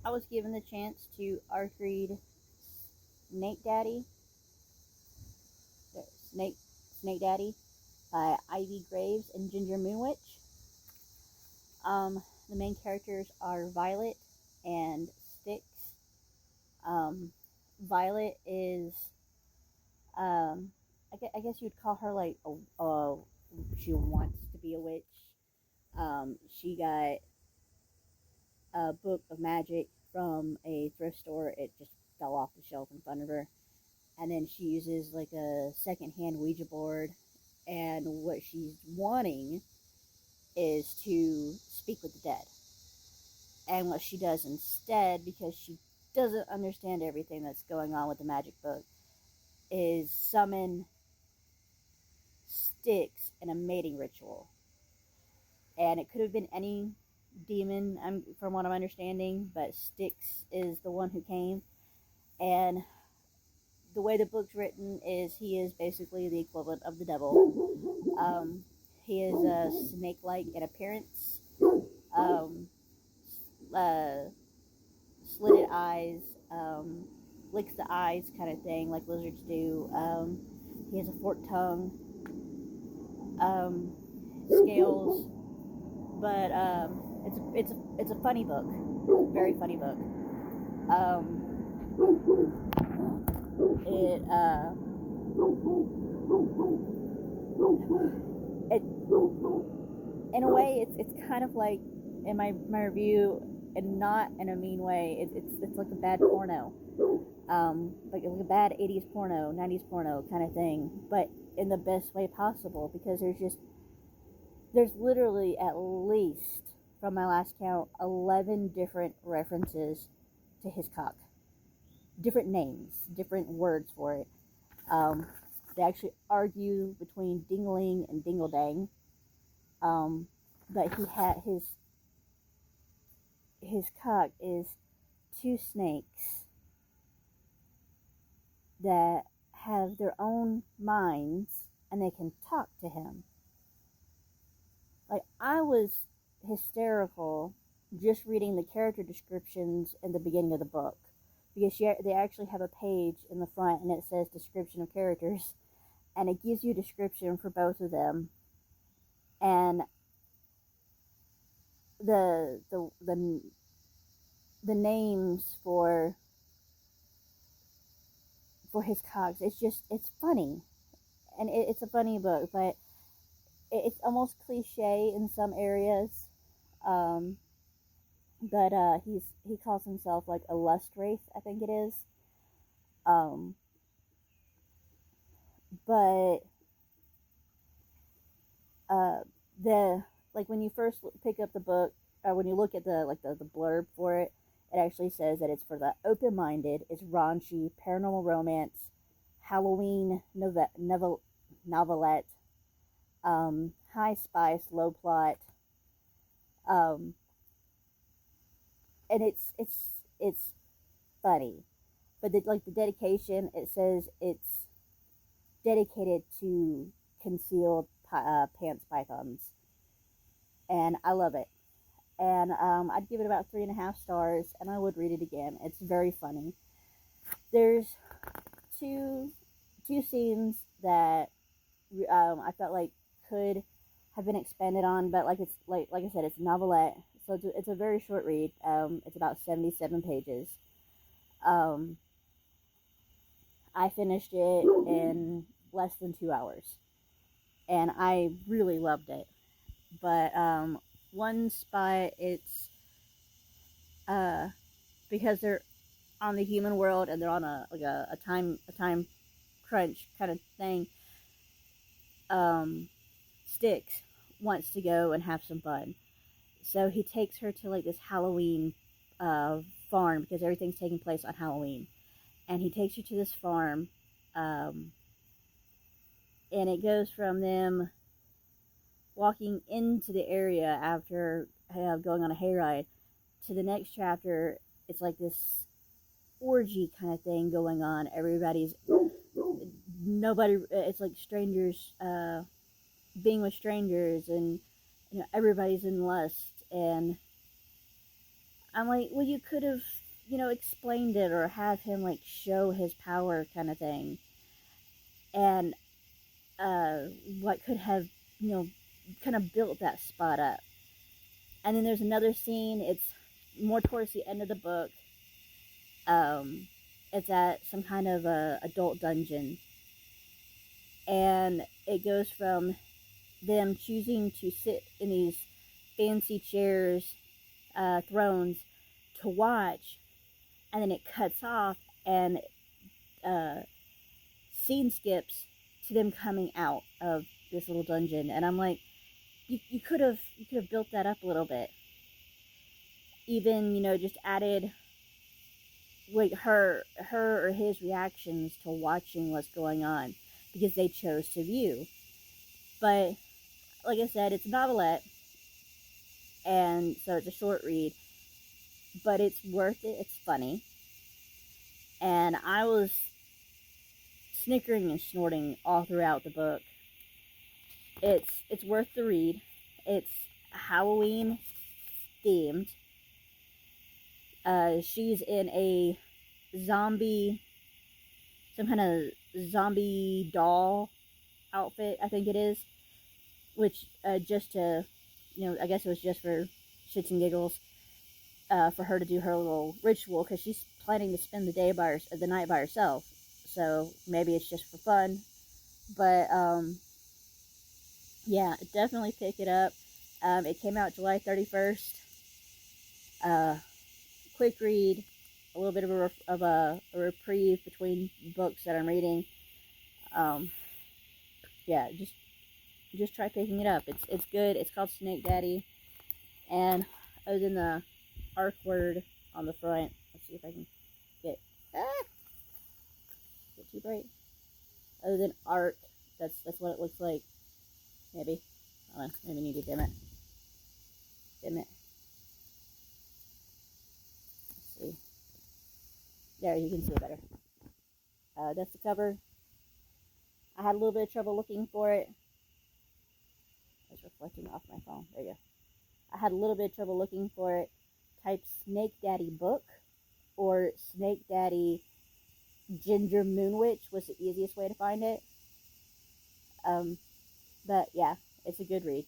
I was given the chance to arc read Snake Daddy, Snake Snake Daddy by Ivy Graves and Ginger Moonwitch. The main characters are Violet and Styx. Violet is, I guess you'd call her like she wants to be a witch. She got a book of magic from a thrift store. It just fell off the shelf in front of her. And then she uses like a secondhand Ouija board. And what she's wanting is to speak with the dead. And what she does instead, because she doesn't understand everything that's going on with the magic book, is summon Styx in a mating ritual. And it could have been any demon, from what I'm understanding, but Styx is the one who came. And the way the book's written is he is basically the equivalent of the devil. He is snake-like in appearance, slitted eyes, licks the eyes kind of thing, like lizards do. He has a forked tongue, scales, but it's a funny book, very funny book. It in a way it's kind of like in my review, and not in a mean way. It's like a bad porno, like a bad 80s porno, 90s porno kind of thing, but in the best way possible, because there's literally at least, from my last count, 11 different references to his cock. Different names, different words for it. They actually argue between dingling and dingledang. But he had his cock is two snakes that have their own minds and they can talk to him. Like, I was hysterical just reading the character descriptions in the beginning of the book, because they actually have a page in the front and it says description of characters, and it gives you a description for both of them, and the names for his cocks. It's funny, and it's a funny book, but it's almost cliche in some areas. But he calls himself like a lust wraith, I think it is. But the like when you first pick up the book, or when you look at the blurb for it, it actually says that it's for the open-minded. It's raunchy, paranormal romance, Halloween novelette, high spice, low plot, and it's funny, but the dedication, it says it's dedicated to concealed pants pythons, and I love it. And I'd give it about 3.5 stars, and I would read it again. It's very funny. There's two scenes that I felt like could have been expanded on, but like I said, it's a novelette, so it's a very short read. It's about 77 pages. I finished it in less than 2 hours, and I really loved it. But one spot, it's because they're on the human world and they're on a time crunch kind of thing. Styx wants to go and have some fun, so he takes her to like this Halloween farm, because everything's taking place on Halloween, and he takes her to this farm, and it goes from them walking into the area after going on a hayride to the next chapter. It's like this orgy kind of thing going on. It's like strangers being with strangers, and everybody's in lust, and I'm like, well, you could have, explained it or have him like show his power kind of thing. And what could have, you know, kind of built that spot up. And then there's another scene, it's more towards the end of the book. It's at some kind of a adult dungeon. And it goes from them choosing to sit in these fancy chairs, thrones, to watch, and then it cuts off, and scene skips to them coming out of this little dungeon. And I'm like, you could have built that up a little bit. Even, just added like her or his reactions to watching what's going on, because they chose to view. But like I said, it's a novelette, and so it's a short read, but it's worth it. It's funny, and I was snickering and snorting all throughout the book. It's worth the read. It's Halloween themed. She's in a some kind of zombie doll outfit, I think it is, which just to, I guess it was just for shits and giggles, for her to do her little ritual, because she's planning to spend the night by herself. So maybe it's just for fun, but yeah, definitely pick it up. It came out July 31st. Quick read, a little bit of a reprieve between books that I'm reading. Yeah, just try picking it up. It's good. It's called Snake Daddy, and other than the ARC word on the front, let's see if I can get too bright. Other than ARC, that's what it looks like. Maybe, hold on, maybe need to dim it. Let's see. There, you can see it better. That's the cover. I had a little bit of trouble looking for it. It's reflecting off my phone. There you go. I had a little bit of trouble looking for it. Type Snake Daddy book or Snake Daddy Ginger Moonwitch was the easiest way to find it. But yeah, it's a good read.